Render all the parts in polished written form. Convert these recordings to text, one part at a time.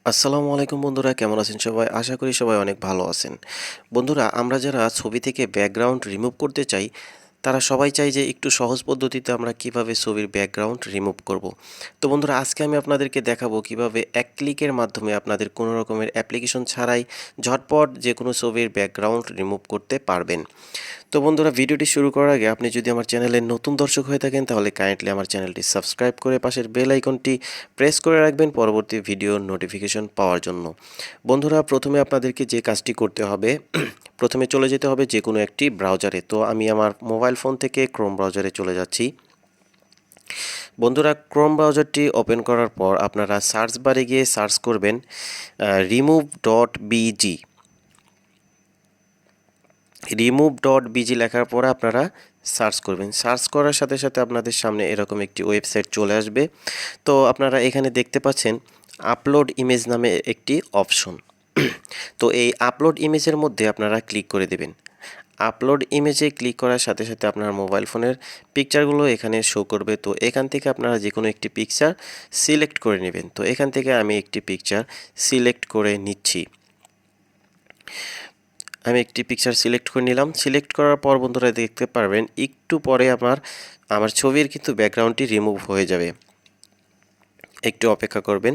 আসসালামু আলাইকুম বন্ধুরা, কেমন আছেন সবাই? আশা করি সবাই অনেক ভালো আছেন। বন্ধুরা, আমরা যারা ছবি থেকে ব্যাকগ্রাউন্ড রিমুভ করতে চাই, তারা সবাই চাই যে একটু সহজ পদ্ধতিতে আমরা কিভাবে ছবির ব্যাকগ্রাউন্ড রিমুভ করব। তো বন্ধুরা, আজকে আমি আপনাদেরকে দেখাবো কিভাবে এক ক্লিকের মাধ্যমে আপনাদের কোনো রকমের অ্যাপ্লিকেশন ছাড়াই ঝটপট যে কোনো ছবির ব্যাকগ্রাউন্ড রিমুভ করতে পারবেন। তো বন্ধুরা, ভিডিওটি শুরু করার আগে আপনি যদি আমার চ্যানেলের নতুন দর্শক হয়ে থাকেন তাহলে কাইন্ডলি আমার চ্যানেলটি সাবস্ক্রাইব করে পাশের বেল আইকনটি প্রেস করে রাখবেন পরবর্তী ভিডিওর নোটিফিকেশন পাওয়ার জন্য। বন্ধুরা, প্রথমে আপনাদেরকে যে কাজটি করতে হবে, প্রথমে চলে যেতে হবে যে কোনো একটি ব্রাউজারে। তো আমি আমার মোবাইল ফোন থেকে ক্রোম ব্রাউজারে চলে যাচ্ছি। বন্ধুরা, ক্রোম ব্রাউজারটি ওপেন করার পর আপনারা সার্চ বারে গিয়ে সার্চ করবেন remove.bg। remove.bg লেখার পরে আপনারা সার্চ করবেন। সার্চ করার সাথে সাথে আপনাদের সামনে এরকম একটি ওয়েবসাইট চলে আসবে। তো আপনারা এখানে দেখতে পাচ্ছেন আপলোড ইমেজ নামে একটি অপশন। তো এই আপলোড ইমেজের মধ্যে আপনারা ক্লিক করে দেবেন। আপলোড ইমেজে ক্লিক করার সাথে সাথে আপনার মোবাইল ফোনের পিকচারগুলো এখানে শো করবে। তো এখান থেকে আপনারা যে কোনো একটি পিকচার সিলেক্ট করে নেবেন। তো এখান থেকে আমি একটি পিকচার সিলেক্ট করে নিচ্ছি। আমি একটি পিকচার সিলেক্ট করে নিলাম। সিলেক্ট করার পর বন্ধুরা দেখতে পারবেন একটু পরে আমার ছবির কিন্তু ব্যাকগ্রাউন্ডটি রিমুভ হয়ে যাবে। একটু অপেক্ষা করবেন।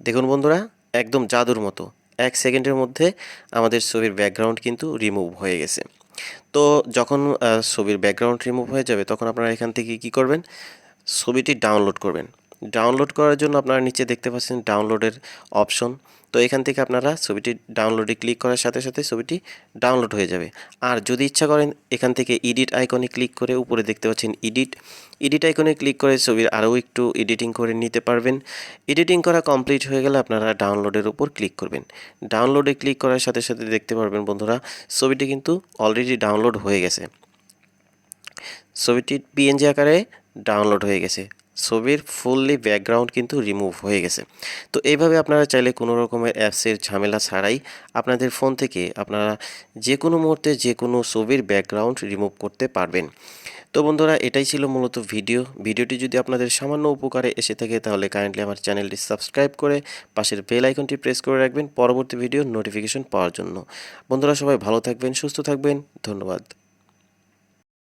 দেখুন বন্ধুরা, একদম জাদুর মতো 1 সেকেন্ডের মধ্যে আমাদের ছবির ব্যাকগ্রাউন্ড কিন্তু রিমুভ হয়ে গেছে। তো যখন ছবির ব্যাকগ্রাউন্ড রিমুভ হয়ে যাবে তখন আপনারা এখান থেকে কি করবেন, ছবিটি ডাউনলোড করবেন। ডাউনলোড করার জন্য আপনারা নিচে দেখতে পাচ্ছেন ডাউনলোডের অপশন। তো এখান থেকে আপনারা ছবিটি ডাউনলোডে ক্লিক করার সাথে সাথে ছবিটি ডাউনলোড হয়ে যাবে। আর যদি ইচ্ছা করেন এখান থেকে এডিট আইকনে ক্লিক করে উপরে দেখতে পাচ্ছেন এডিট আইকনে ক্লিক করে ছবির আরও একটু এডিটিং করে নিতে পারবেন। এডিটিং করা কমপ্লিট হয়ে গেলে আপনারা ডাউনলোডের উপর ক্লিক করবেন। ডাউনলোডে ক্লিক করার সাথে সাথে দেখতে পারবেন বন্ধুরা, ছবিটি কিন্তু অলরেডি ডাউনলোড হয়ে গেছে। ছবিটি পিএনজি আকারে ডাউনলোড হয়ে গেছে। ছবির ফুললি ব্যাকগ্রাউন্ড কিন্তু রিমুভ হয়ে গেছে। তো এইভাবে আপনারা চাইলে কোনো রকমের অ্যাপসের ঝামেলা ছাড়াই আপনাদের ফোন থেকে আপনারা যে কোনো মুহূর্তে যে কোনো ছবির ব্যাকগ্রাউন্ড রিমুভ করতে পারবেন। তো বন্ধুরা, এটাই ছিল মূলত ভিডিওটি যদি আপনাদের সামান্য উপকারে এসে থাকে তাহলে কাইন্ডলি আমার চ্যানেলটি সাবস্ক্রাইব করে পাশের বেল আইকনটি প্রেস করে রাখবেন পরবর্তী ভিডিওর নোটিফিকেশন পাওয়ার জন্য। বন্ধুরা, সবাই ভালো থাকবেন, সুস্থ থাকবেন। ধন্যবাদ।